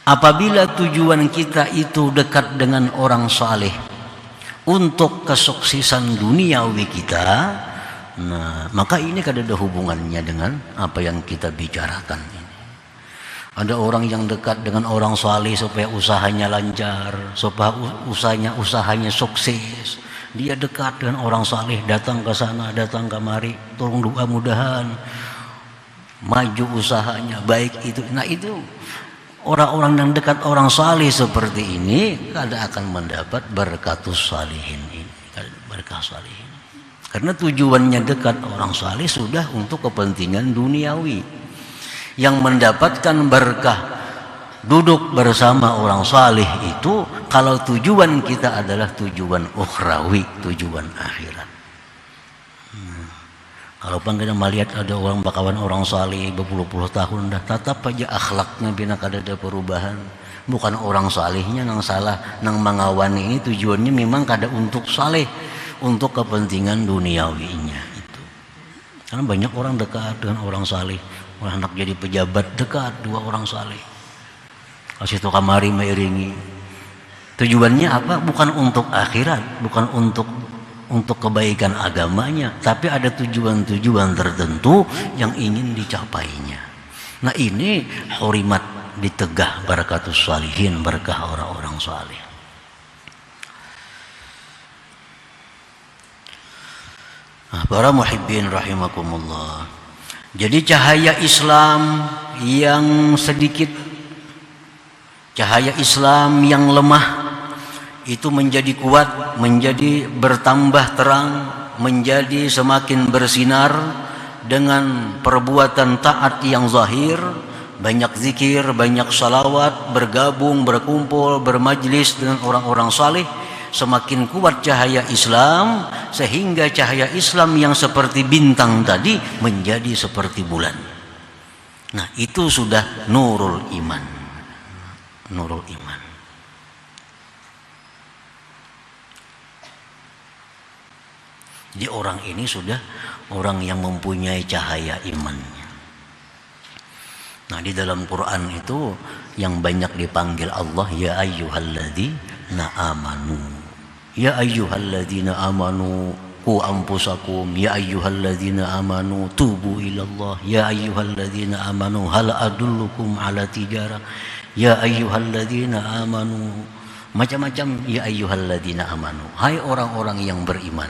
Apabila tujuan kita itu dekat dengan orang saleh untuk kesuksesan duniawi kita, nah maka ini kan ada hubungannya dengan apa yang kita bicarakan ini. Ada orang yang dekat dengan orang saleh supaya usahanya lancar, supaya usahanya sukses. Dia dekat dengan orang saleh, datang ke sana, datang kemari, tolong doa mudahan maju usahanya baik itu. Nah itu orang-orang yang dekat orang saleh seperti ini kada akan mendapat berkatus salihin ini, berkah salihin. Karena tujuannya dekat orang saleh sudah untuk kepentingan duniawi. Yang mendapatkan berkah duduk bersama orang saleh itu kalau tujuan kita adalah tujuan ukhrawi, tujuan akhirat. Kalau kita melihat ada orang bakawan orang saleh berpuluh-puluh tahun dah tetap aja akhlaknya bina kada ada perubahan. Bukan orang salehnya nang salah, nang mengawani ini tujuannya memang kada untuk saleh, untuk kepentingan duniawinya itu. Karena banyak orang dekat dengan orang saleh, orang anak jadi pejabat dekat dua orang saleh. Kasih tu kamari meiringi. Tujuannya apa? Bukan untuk akhirat, bukan untuk kebaikan agamanya, tapi ada tujuan-tujuan tertentu yang ingin dicapainya. Nah ini hurimat ditegah barakatus salihin, berkah orang-orang saleh. Nah, para muhibbin rahimakumullah. Jadi cahaya Islam yang sedikit, cahaya Islam yang lemah itu menjadi kuat, menjadi bertambah terang, menjadi semakin bersinar dengan perbuatan taat yang zahir, banyak zikir, banyak salawat, bergabung, berkumpul, bermajlis dengan orang-orang saleh. Semakin kuat cahaya Islam, sehingga cahaya Islam yang seperti bintang tadi menjadi seperti bulan. Nah itu sudah nurul iman, nurul iman. Jadi orang ini sudah orang yang mempunyai cahaya imannya. Nah di dalam Quran itu yang banyak dipanggil Allah ya ayyuhalladzina amanu, ya ayyuhalladzina amanu qu anfusakum, ya ayyuhalladzina amanu tubu ilallah, ya ayyuhalladzina amanu hal adullukum ala tijarah, ya ayyuhalladzina amanu, macam-macam ya ayyuhalladzina amanu, hai orang-orang yang beriman.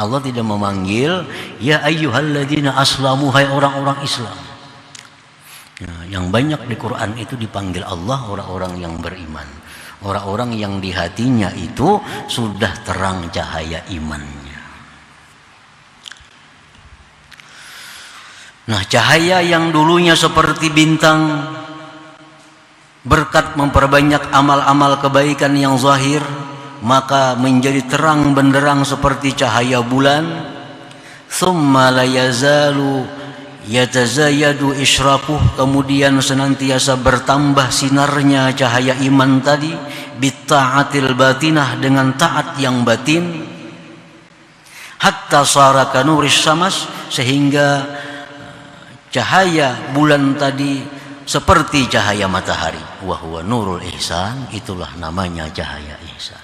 Allah tidak memanggil ya ayyuhalladzina aslamu, hai orang-orang Islam. Nah, yang banyak di Quran itu dipanggil Allah orang-orang yang beriman, orang-orang yang di hatinya itu sudah terang cahaya imannya. Nah cahaya yang dulunya seperti bintang berkat memperbanyak amal-amal kebaikan yang zahir, maka menjadi terang benderang seperti cahaya bulan. Tsumma la yazalu yatazayadu isyraquh, kemudian senantiasa bertambah sinarnya cahaya iman tadi, bitta'atil batinah, dengan taat yang batin, hatta sara kanuris samas, sehingga cahaya bulan tadi seperti cahaya matahari. Wa huwa nurul ihsan, itulah namanya cahaya ihsan.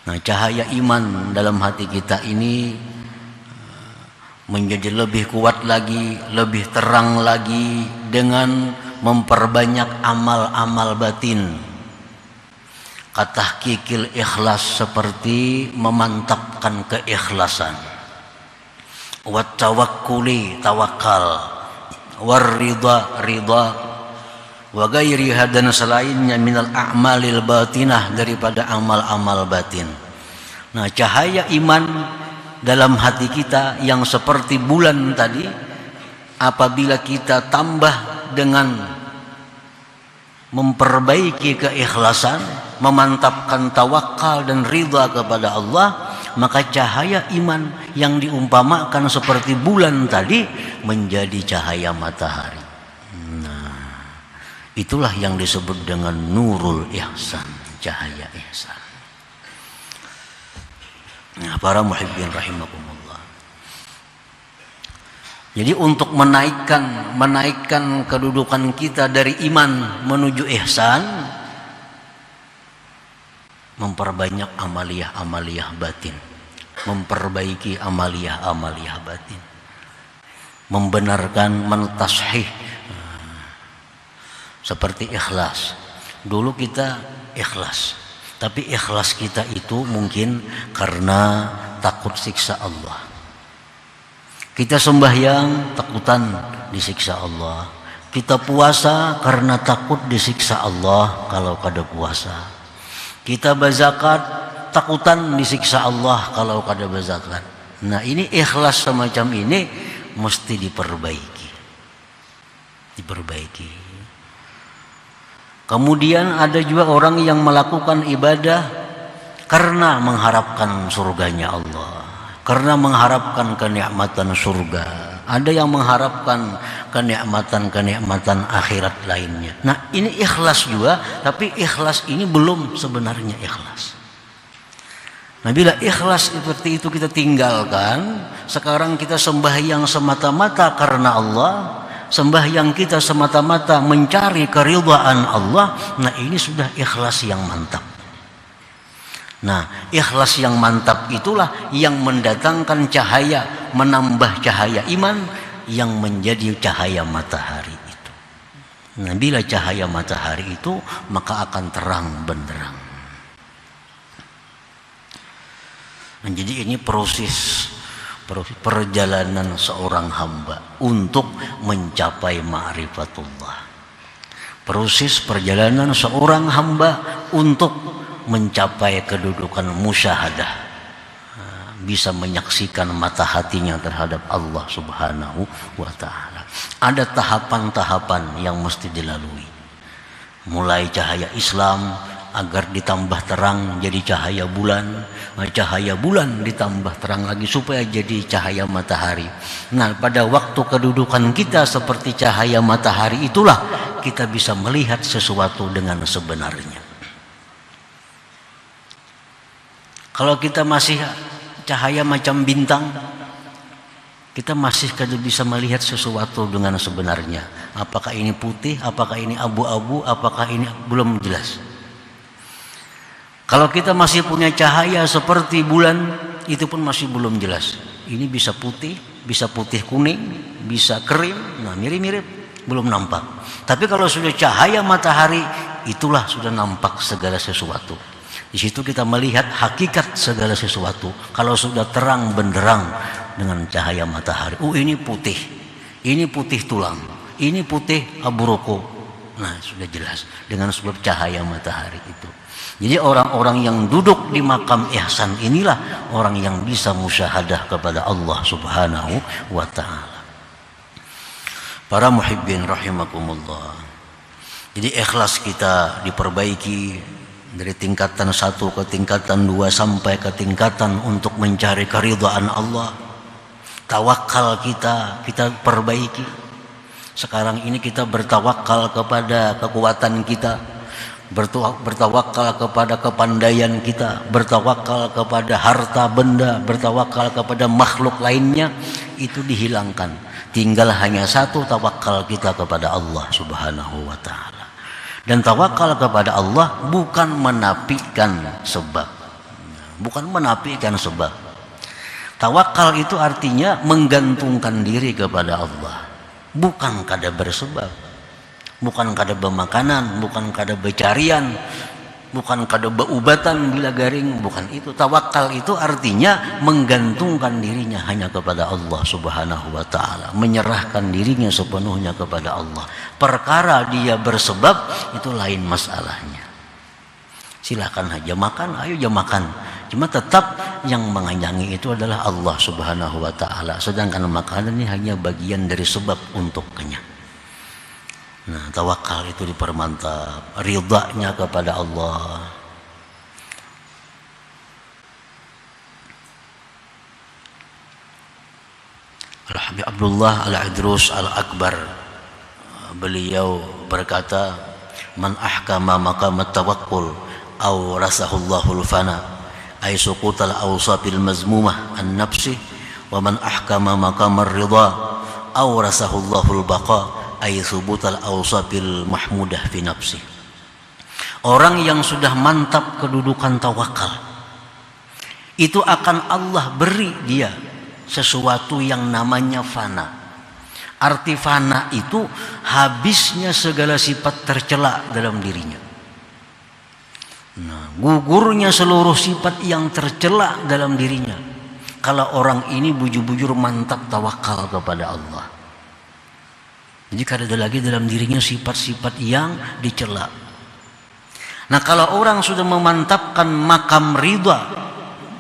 Nah cahaya iman dalam hati kita ini menjadi lebih kuat lagi, lebih terang lagi dengan memperbanyak amal-amal batin. Katahqiqil ikhlas, seperti memantapkan keikhlasan. Wat tawakkuli, tawakal. War ridha, ridha. Wa ghairiha, dan selainnya minal a'malil batinah, daripada amal-amal batin. Nah cahaya iman dalam hati kita yang seperti bulan tadi, apabila kita tambah dengan memperbaiki keikhlasan, memantapkan tawakal dan ridha kepada Allah, maka cahaya iman yang diumpamakan seperti bulan tadi menjadi cahaya matahari. Nah, itulah yang disebut dengan nurul ihsan, cahaya ihsan. Nah, para muhibbin rahimakumullah. Jadi untuk menaikkan kedudukan kita dari iman menuju ihsan, memperbanyak amaliyah batin, memperbaiki amaliyah batin, membenarkan, mentashih, seperti ikhlas. Dulu kita ikhlas, tapi ikhlas kita itu mungkin karena takut siksa Allah. Kita sembahyang takutan disiksa Allah. Kita puasa karena takut disiksa Allah kalau kada puasa. Kita berzakat takutan disiksa Allah kalau kada berzakat. Nah, ini ikhlas semacam ini mesti diperbaiki. Kemudian ada juga orang yang melakukan ibadah karena mengharapkan surganya Allah, karena mengharapkan kenikmatan surga. Ada yang mengharapkan kenikmatan akhirat lainnya. Nah, ini ikhlas juga, tapi ikhlas ini belum sebenarnya ikhlas. Nah, bila ikhlas seperti itu kita tinggalkan, sekarang kita sembahyang semata-mata karena Allah, sembahyang kita semata-mata mencari keridhaan Allah. Nah, ini sudah ikhlas yang mantap. Nah, ikhlas yang mantap itulah yang mendatangkan cahaya, menambah cahaya iman yang menjadi cahaya matahari itu. Nah, bila cahaya matahari itu, maka akan terang benderang. Nah, jadi ini proses perjalanan seorang hamba untuk mencapai ma'rifatullah. Proses perjalanan seorang hamba untuk mencapai kedudukan musyahadah, bisa menyaksikan mata hatinya terhadap Allah Subhanahu wa ta'ala. Ada tahapan-tahapan yang mesti dilalui. Mulai cahaya Islam agar ditambah terang jadi cahaya bulan, cahaya bulan ditambah terang lagi supaya jadi cahaya matahari. Nah, pada waktu kedudukan kita seperti cahaya matahari itulah kita bisa melihat sesuatu dengan sebenarnya. Kalau kita masih cahaya macam bintang, kita masih kada bisa melihat sesuatu dengan sebenarnya. Apakah ini putih, apakah ini abu-abu, apakah ini belum jelas. Kalau kita masih punya cahaya seperti bulan, itu pun masih belum jelas. Ini bisa putih kuning, bisa krim, nah mirip-mirip, belum nampak. Tapi kalau sudah cahaya matahari, itulah sudah nampak segala sesuatu. Di situ kita melihat hakikat segala sesuatu. Kalau sudah terang benderang dengan cahaya matahari, ini putih tulang, ini putih abu rokok. Nah, sudah jelas dengan sebab cahaya matahari itu. Jadi orang-orang yang duduk di makam ihsan inilah orang yang bisa musyahadah kepada Allah Subhanahu wa ta'ala. Para muhibbin rahimakumullah. Jadi ikhlas kita diperbaiki dari tingkatan 1 ke tingkatan 2 sampai ke tingkatan untuk mencari keridhaan Allah. Tawakal kita perbaiki. Sekarang ini kita bertawakal kepada kekuatan kita, bertawakal kepada kepandaian kita, bertawakal kepada harta benda, bertawakal kepada makhluk lainnya, itu dihilangkan. Tinggal hanya satu, tawakal kita kepada Allah Subhanahu wa ta'ala. Dan tawakal kepada Allah bukan menafikan sebab. Tawakal itu artinya menggantungkan diri kepada Allah. Bukan kada bersebab. Bukan kada bermakanan, bukan kada bercarian, bukan kada berubatan bila garing, bukan itu. Tawakal itu artinya menggantungkan dirinya hanya kepada Allah Subhanahu wa ta'ala, menyerahkan dirinya sepenuhnya kepada Allah. Perkara dia bersebab itu lain masalahnya. Silakan aja makan, ayo aja makan. Cuma tetap yang mengayangi itu adalah Allah Subhanahu wa ta'ala, sedangkan makanan ini hanya bagian dari sebab untuk kenyang. Nah, tawakal itu dipermantap, ridhanya kepada Allah. Al-Habib Abdullah Al-Idrus Al-Akbar, beliau berkata, man ahkama maqam at-tawakkul aw rasahullahu al-fana ay suqutal awsabil mazmumah an-nafsi wa man ahkama maqam ar-ridha awrasahullahul baqa ay thubutal awsabil mahmudah fi nafsi. Orang yang sudah mantap kedudukan tawakal, itu akan Allah beri dia sesuatu yang namanya fana. Arti fana itu habisnya segala sifat tercela dalam dirinya. Nah, gugurnya seluruh sifat yang tercela dalam dirinya. Kalau orang ini bujur-bujur mantap tawakal kepada Allah. Jadi kada ada lagi dalam dirinya sifat-sifat yang dicela. Nah, kalau orang sudah memantapkan makam ridha,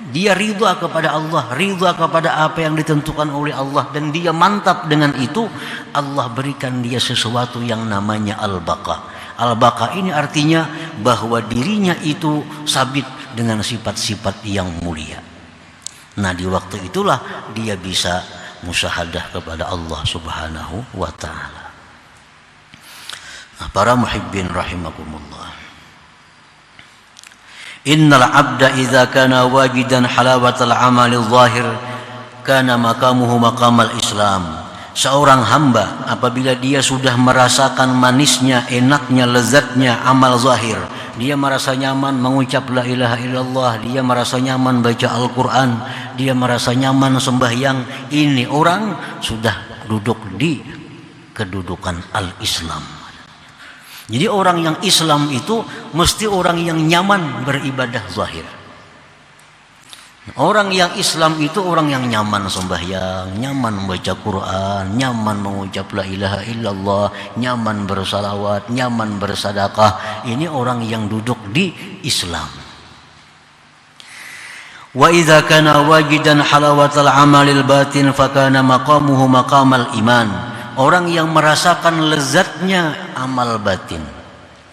dia ridha kepada Allah, ridha kepada apa yang ditentukan oleh Allah, dan dia mantap dengan itu, Allah berikan dia sesuatu yang namanya al-baqa. Al-baqa ini artinya bahwa dirinya itu sabit dengan sifat-sifat yang mulia. Nah, di waktu itulah dia bisa musyahadah kepada Allah Subhanahu wa ta'ala. Nah, para muhibbin rahimakumullah, innal abda idza kana wajidan halawatal amali zahir kana maqamuhu maqamal Islam. Seorang hamba apabila dia sudah merasakan manisnya, enaknya, lezatnya amal zahir, dia merasa nyaman mengucap la ilaha illallah, dia merasa nyaman baca Al-Quran, dia merasa nyaman sembahyang, ini orang sudah duduk di kedudukan al-Islam. Jadi orang yang Islam itu mesti orang yang nyaman beribadah zahir. Orang yang Islam itu orang yang nyaman sembahyang, nyaman membaca Quran, nyaman mengucap la ilaha illallah, nyaman bersalawat, nyaman bersedekah. Ini orang yang duduk di Islam. Wa idza kana wajidan halawatal amalil batin fakana maqamuhu maqamal iman. Orang yang merasakan lezatnya amal batin.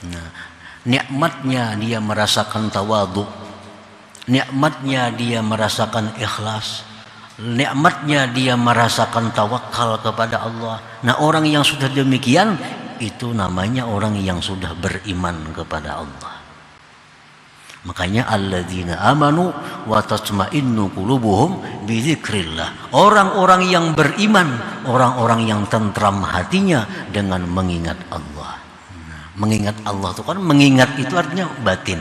Nah, nikmatnya dia merasakan tawadhu, nikmatnya dia merasakan ikhlas, nikmatnya dia merasakan tawakal kepada Allah. Nah, orang yang sudah demikian itu namanya orang yang sudah beriman kepada Allah. Makanya alladzina amanu wa tatma'innu qulubuhum bi dzikrillah. Orang-orang yang beriman, orang-orang yang tentram hatinya dengan mengingat Allah. Nah, mengingat Allah itu kan, mengingat itu artinya batin.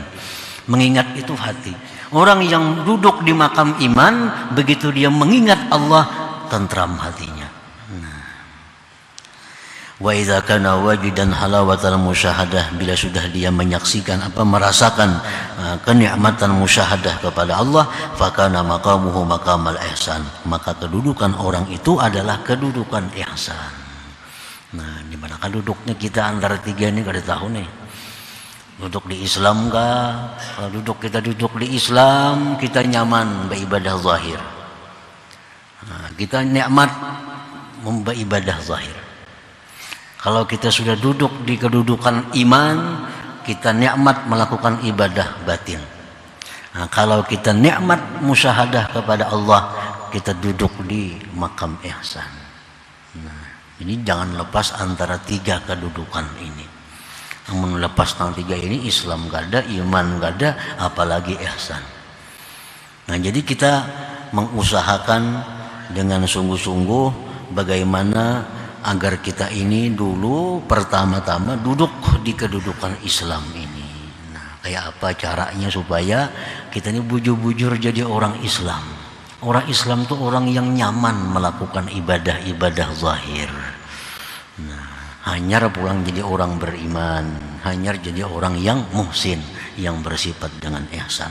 Mengingat itu hati. Orang yang duduk di makam iman, begitu dia mengingat Allah, tentram hatinya. Wa idza kana wajidan halawatal musyahadah, bila sudah dia menyaksikan merasakan kenikmatan musyahadah kepada Allah, fakana maqamuhu maqamal ihsan, maka kedudukan orang itu adalah kedudukan ihsan. Nah, di mana duduknya kita antara tiga ini kada tahu nih. Duduk di Islam kah? Kalau kita duduk di Islam, kita nyaman beribadah zahir. Nah, kita nikmat beribadah zahir. Kalau kita sudah duduk di kedudukan iman, kita nikmat melakukan ibadah batin. Nah, kalau kita nikmat musyahadah kepada Allah, kita duduk di makam ihsan. Nah, ini jangan lepas antara tiga kedudukan ini. Namun lepas tentang tiga ini, Islam gak ada, iman gak ada, apalagi ihsan. Nah, jadi kita mengusahakan dengan sungguh-sungguh bagaimana agar kita ini dulu pertama-tama duduk di kedudukan Islam ini. Nah, kayak apa caranya supaya kita ini bujur-bujur jadi orang Islam. Orang Islam itu orang yang nyaman melakukan ibadah-ibadah zahir. Nah, hanyar pulang jadi orang beriman, hanyar jadi orang yang muhsin, yang bersifat dengan ihsan.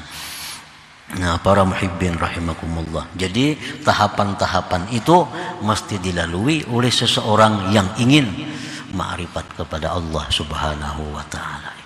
Nah, para muhibbin rahimakumullah. Jadi tahapan-tahapan itu mesti dilalui oleh seseorang yang ingin ma'rifat kepada Allah Subhanahu wa ta'ala.